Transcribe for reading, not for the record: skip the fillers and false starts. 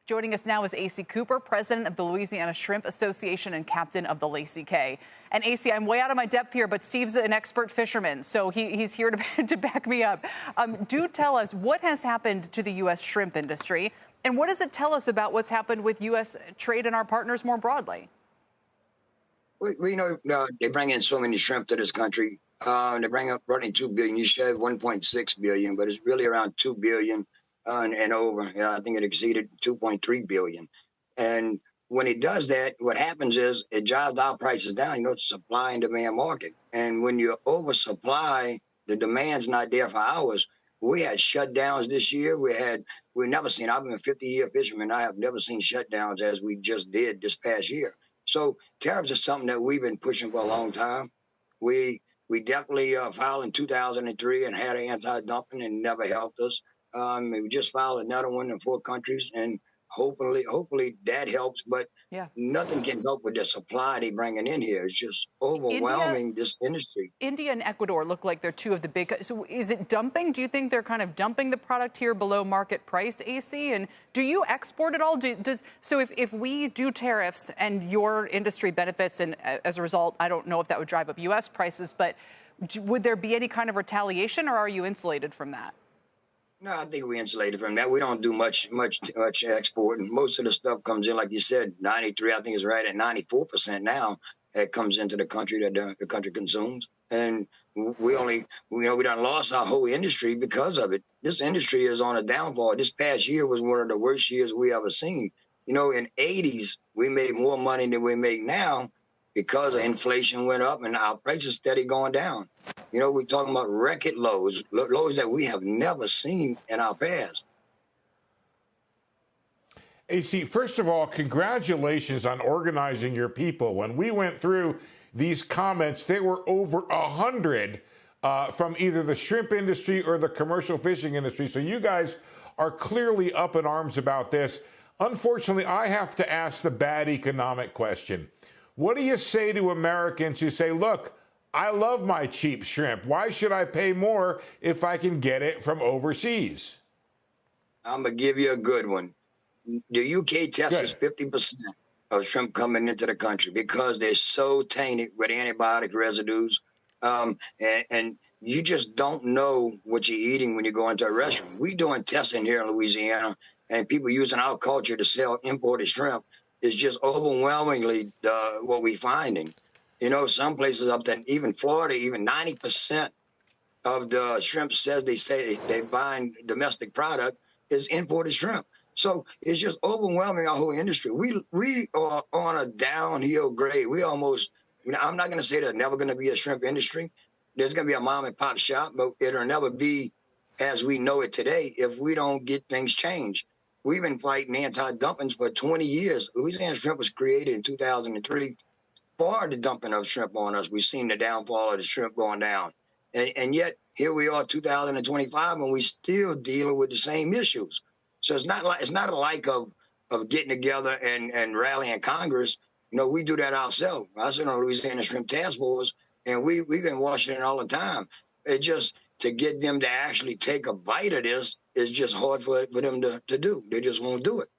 Joining us now is AC Cooper, president of the Louisiana Shrimp Association and captain of the Lacey K. And AC, I'm way out of my depth here, but Steve's an expert fisherman, so he's here to back me up. Do tell us what has happened to the U.S. shrimp industry, and what does it tell us about what's happened with U.S. trade and our partners more broadly? We know they bring in so many shrimp to this country. They bring up running 2 billion. You said 1.6 billion, but it's really around 2 billion. And over, I think it exceeded 2.3 billion. And when it does that, what happens is it drives our prices down. You know, it's a supply and demand market. And when you oversupply, the demand's not there for ours. We had shutdowns this year. We've never seen, I've been a 50-year fisherman. I have never seen shutdowns as we just did this past year. So tariffs are something that we've been pushing for a long time. We definitely filed in 2003 and had an anti-dumping and never helped us. We just filed another one in 4 countries, and hopefully that helps. But nothing can help with the supply they bringing in here. It's just overwhelming this industry. India and Ecuador look like they're 2 of the big. So is it dumping? Do you think they're kind of dumping the product here below market price, AC? And do you export at all? So if we do tariffs and your industry benefits, and as a result, I don't know if that would drive up U.S. prices, but would there be any kind of retaliation, or are you insulated from that? No, I think we're insulated from that. We don't do much exporting. Most of the stuff comes in, like you said, 93. I think it's right at 94% now that comes into the country that the country consumes. And we done lost our whole industry because of it. This industry is on a downfall. This past year was one of the worst years we ever seen. You know, in '80s, we made more money than we make now because of inflation went up and our prices steady going down. You know, we're talking about record lows that we have never seen in our past. AC, first of all, congratulations on organizing your people. When we went through these comments, there were over 100 from either the shrimp industry or the commercial fishing industry. So you guys are clearly up in arms about this. Unfortunately, I have to ask the bad economic question. What do you say to Americans who say, look, I love my cheap shrimp. Why should I pay more if I can get it from overseas? I'm going to give you a good one. The UK tests 50% of shrimp coming into the country because they're so tainted with antibiotic residues. And you just don't know what you're eating when you go into a restaurant. We're doing testing here in Louisiana, and people using our culture to sell imported shrimp is just overwhelmingly what we're finding. You know, some places up there, even Florida, even 90% of the shrimp says they find domestic product is imported shrimp. So it's just overwhelming our whole industry. We are on a downhill grade. We almost, I'm not going to say there's never going to be a shrimp industry. There's going to be a mom and pop shop, but it'll never be as we know it today if we don't get things changed. We've been fighting anti-dumping for 20 years. Louisiana Shrimp was created in 2003 for the dumping of shrimp on us. We've seen the downfall of the shrimp going down. And yet, here we are, 2025, and we still dealing with the same issues. So it's not a like of getting together and rallying Congress. You know, we do that ourselves. I sit on Louisiana Shrimp Task Force, and we've been watching it all the time. It just, to get them to actually take a bite of this is just hard for them to do. They just won't do it.